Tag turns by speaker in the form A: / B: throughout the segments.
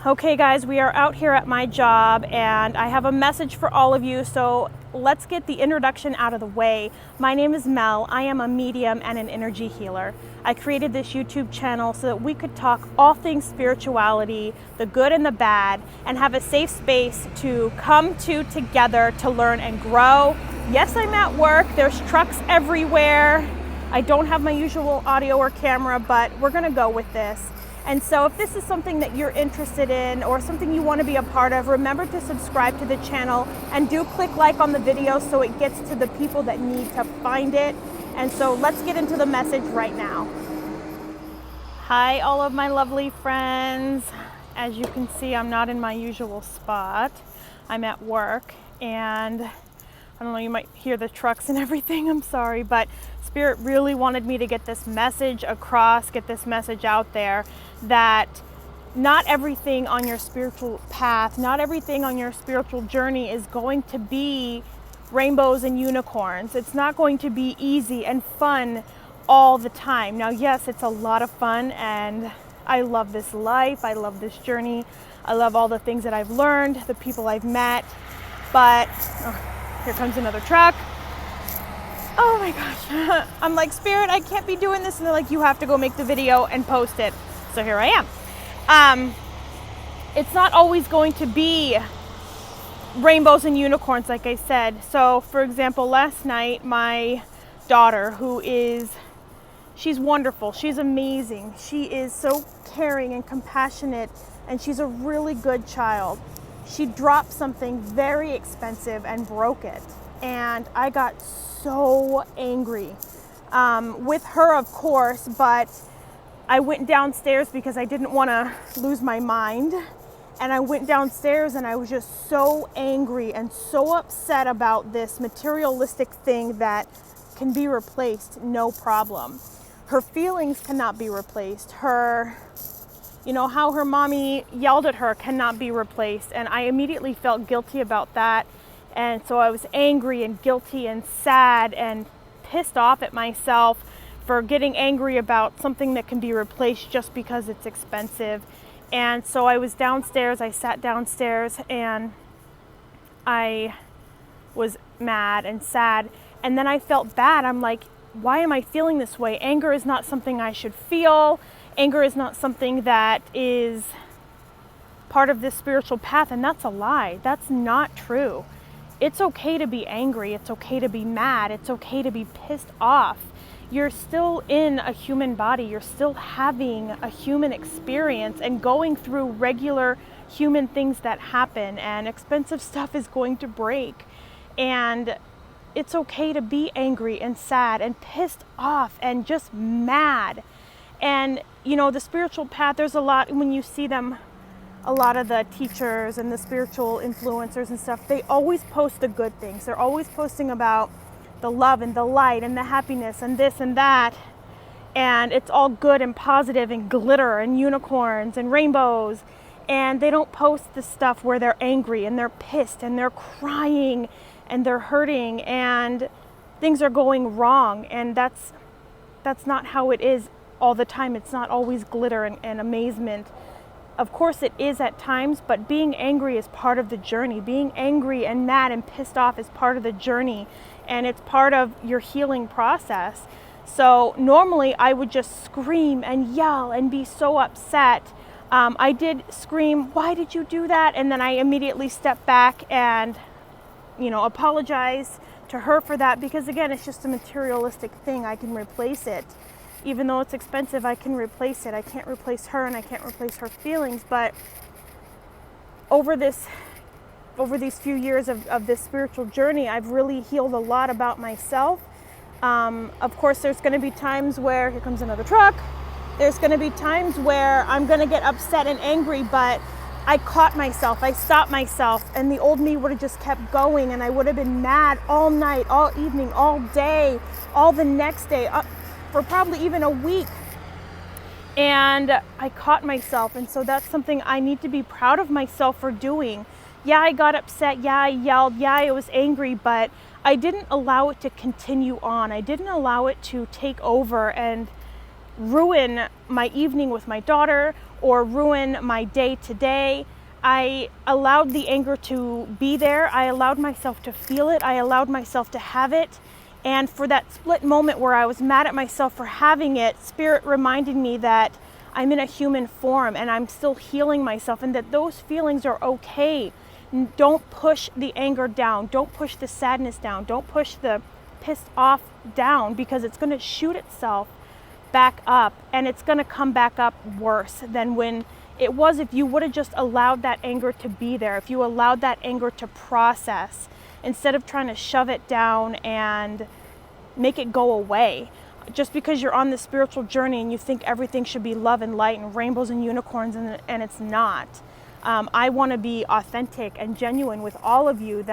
A: Okay guys, we are out here at my job and I have a message for all of you, so let's get the introduction out of the way. My name is Mel. I am a medium and an energy healer. I created this YouTube channel so that we could talk all things spirituality, the good and the bad, and have a safe space to come together to learn and grow. Yes, I'm at work. There's trucks everywhere. I don't have my usual audio or camera, but we're gonna go with this. And so if this is something that you're interested in or something you want to be a part of, remember to subscribe to the channel and do click like on the video so it gets to the people that need to find it. And so let's get into the message right now. Hi, all of my lovely friends. As you can see, I'm not in my usual spot. I'm at work and I don't know, you might hear the trucks and everything, I'm sorry, but Spirit really wanted me to get this message across, get this message out there that not everything on your spiritual path, not everything on your spiritual journey is going to be rainbows and unicorns. It's not going to be easy and fun all the time. Now, yes, it's a lot of fun and I love this life. I love this journey. I love all the things that I've learned, the people I've met, but here comes another truck. Oh my gosh. I'm like, Spirit, I can't be doing this. And they're like, you have to go make the video and post it. So here I am. It's not always going to be rainbows and unicorns, like I said. So for example, last night, my daughter, she's wonderful. She's amazing. She is so caring and compassionate, and she's a really good child. She dropped something very expensive and broke it. And I got so angry with her, of course, but I went downstairs because I didn't want to lose my mind. And I went downstairs and I was just so angry and so upset about this materialistic thing that can be replaced, no problem. Her feelings cannot be replaced. How her mommy yelled at her cannot be replaced. And I immediately felt guilty about that. And so I was angry and guilty and sad and pissed off at myself for getting angry about something that can be replaced just because it's expensive. And so I was downstairs, I sat downstairs and I was mad and sad. And then I felt bad. I'm like, why am I feeling this way? Anger is not something I should feel. Anger is not something that is part of this spiritual path. And that's a lie. That's not true. It's okay to be angry. It's okay to be mad. It's okay to be pissed off. You're still in a human body. You're still having a human experience and going through regular human things that happen, and expensive stuff is going to break. And it's okay to be angry and sad and pissed off and just mad. And, the spiritual path, there's a lot, when you see them, a lot of the teachers and the spiritual influencers and stuff, they always post the good things. They're always posting about the love and the light and the happiness and this and that. And it's all good and positive and glitter and unicorns and rainbows. And they don't post the stuff where they're angry and they're pissed and they're crying and they're hurting and things are going wrong. And that's not how it is all the time. It's not always glitter and amazement. Of course it is at times, but being angry is part of the journey. Being angry and mad and pissed off is part of the journey, and it's part of your healing process. So normally I would just scream and yell and be so upset. I did scream, why did you do that? And then I immediately stepped back and, apologize to her for that, because again, it's just a materialistic thing. I can replace it. Even though it's expensive, I can replace it. I can't replace her and I can't replace her feelings. But over these few years of this spiritual journey, I've really healed a lot about myself. Of course, there's going to be times where, here comes another truck. There's going to be times where I'm going to get upset and angry, but I caught myself. I stopped myself, and the old me would have just kept going, and I would have been mad all night, all evening, all day, all the next day, for probably even a week. And I caught myself, and so that's something I need to be proud of myself for doing. Yeah, I got upset. Yeah, I yelled. Yeah, I was angry, but I didn't allow it to continue on. I didn't allow it to take over and ruin my evening with my daughter or ruin my day today. I allowed the anger to be there. I allowed myself to feel it. I allowed myself to have it. And for that split moment where I was mad at myself for having it, Spirit reminded me that I'm in a human form and I'm still healing myself, and that those feelings are okay. Don't push the anger down. Don't push the sadness down. Don't push the pissed off down, because it's going to shoot itself back up, and it's going to come back up worse than when it was if you would have just allowed that anger to be there, if you allowed that anger to process instead of trying to shove it down and make it go away. Just because you're on this spiritual journey and you think everything should be love and light and rainbows and unicorns, and it's not. I want to be authentic and genuine with all of you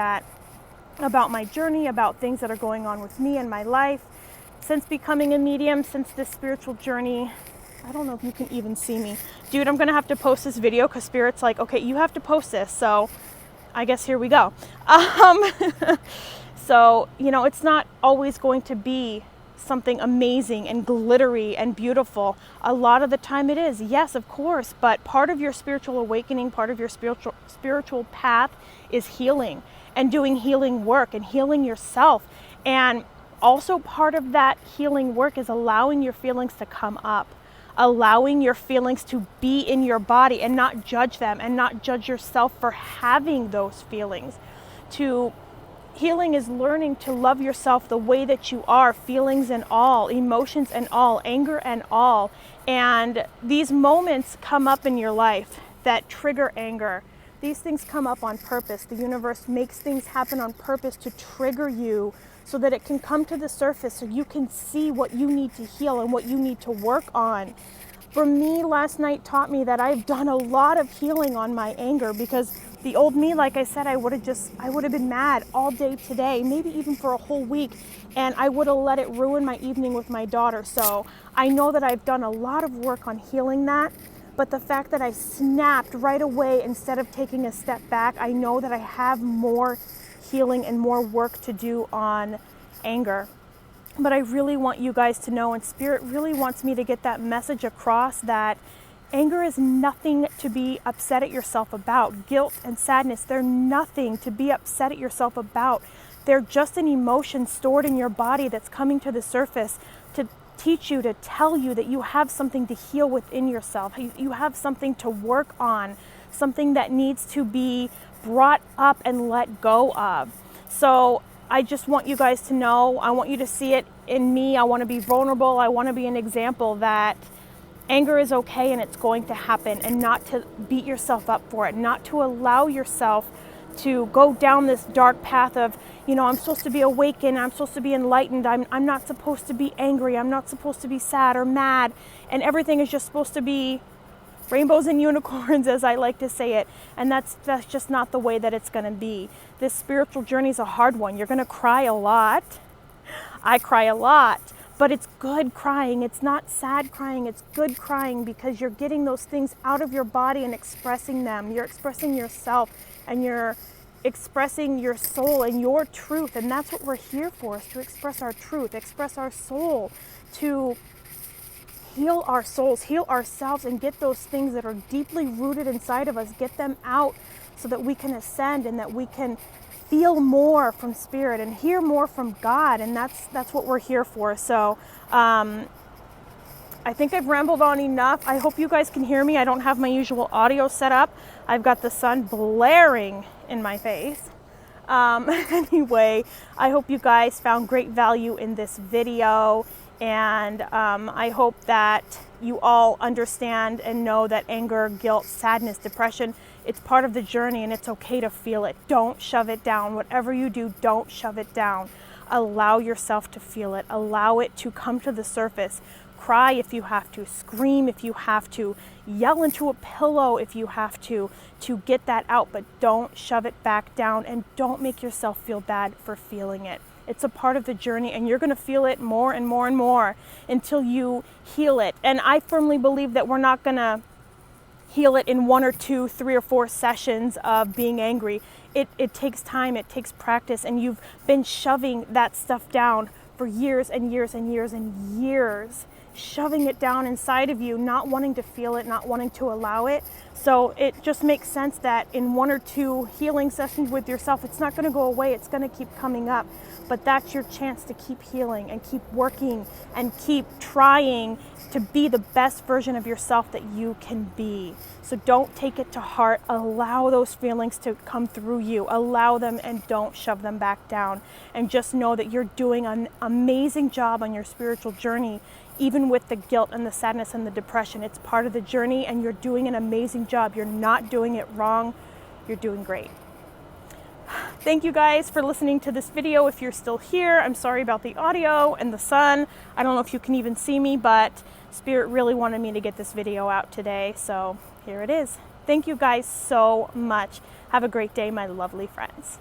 A: about my journey, about things that are going on with me and my life. Since becoming a medium, since this spiritual journey, I don't know if you can even see me. Dude, I'm going to have to post this video because Spirit's like, okay, you have to post this. So I guess here we go. So, it's not always going to be something amazing and glittery and beautiful. A lot of the time it is, yes, of course, but part of your spiritual awakening, part of your spiritual path is healing and doing healing work and healing yourself. And also part of that healing work is allowing your feelings to come up, allowing your feelings to be in your body and not judge them and not judge yourself for having those feelings. Healing is learning to love yourself the way that you are, feelings and all, emotions and all, anger and all. And these moments come up in your life that trigger anger. These things come up on purpose. The universe makes things happen on purpose to trigger you so that it can come to the surface, so you can see what you need to heal and what you need to work on. For me, last night taught me that I've done a lot of healing on my anger, because the old me, like I said, I would have been mad all day today, maybe even for a whole week, and I would have let it ruin my evening with my daughter. So I know that I've done a lot of work on healing that, but the fact that I snapped right away instead of taking a step back, I know that I have more healing and more work to do on anger. But I really want you guys to know, and Spirit really wants me to get that message across, that anger is nothing to be upset at yourself about. Guilt and sadness, they're nothing to be upset at yourself about. They're just an emotion stored in your body that's coming to the surface to teach you, to tell you that you have something to heal within yourself. You have something to work on, something that needs to be brought up and let go of. So I just want you guys to know, I want you to see it in me. I want to be vulnerable. I want to be an example that anger is okay and it's going to happen, and not to beat yourself up for it, not to allow yourself to go down this dark path of, I'm supposed to be awakened, I'm supposed to be enlightened, I'm not supposed to be angry, I'm not supposed to be sad or mad, and everything is just supposed to be rainbows and unicorns, as I like to say it. And that's just not the way that it's going to be. This spiritual journey is a hard one. You're going to cry a lot. I cry a lot, but it's good crying. It's not sad crying. It's good crying, because you're getting those things out of your body and expressing them. You're expressing yourself, and you're expressing your soul and your truth. And that's what we're here for, is to express our truth, express our soul, to heal our souls, heal ourselves, and get those things that are deeply rooted inside of us, get them out so that we can ascend and that we can feel more from Spirit and hear more from God. And that's what we're here for. So I think I've rambled on enough. I hope you guys can hear me. I don't have my usual audio set up. I've got the sun blaring in my face. Anyway, I hope you guys found great value in this video. And I hope that you all understand and know that anger, guilt, sadness, depression, it's part of the journey, and it's okay to feel it. Don't shove it down. Whatever you do, don't shove it down. Allow yourself to feel it. Allow it to come to the surface. Cry if you have to. Scream if you have to. Yell into a pillow if you have to get that out. But don't shove it back down, and don't make yourself feel bad for feeling it. It's a part of the journey, and you're going to feel it more and more and more until you heal it. And I firmly believe that we're not going to heal it in 1 or 2, 3 or 4 sessions of being angry. It takes time, it takes practice, and you've been shoving that stuff down for years and years and years and years. shoving it down inside of you, not wanting to feel it, not wanting to allow it. So it just makes sense that in 1 or 2 healing sessions with yourself, it's not going to go away, it's going to keep coming up. But that's your chance to keep healing and keep working and keep trying to be the best version of yourself that you can be. So don't take it to heart. Allow those feelings to come through you. Allow them and don't shove them back down. And just know that you're doing an amazing job on your spiritual journey, even with the guilt and the sadness and the depression. It's part of the journey and you're doing an amazing job. You're not doing it wrong. You're doing great. Thank you guys for listening to this video. If you're still here, I'm sorry about the audio and the sun. I don't know if you can even see me, but Spirit really wanted me to get this video out today. So here it is. Thank you guys so much. Have a great day, my lovely friends.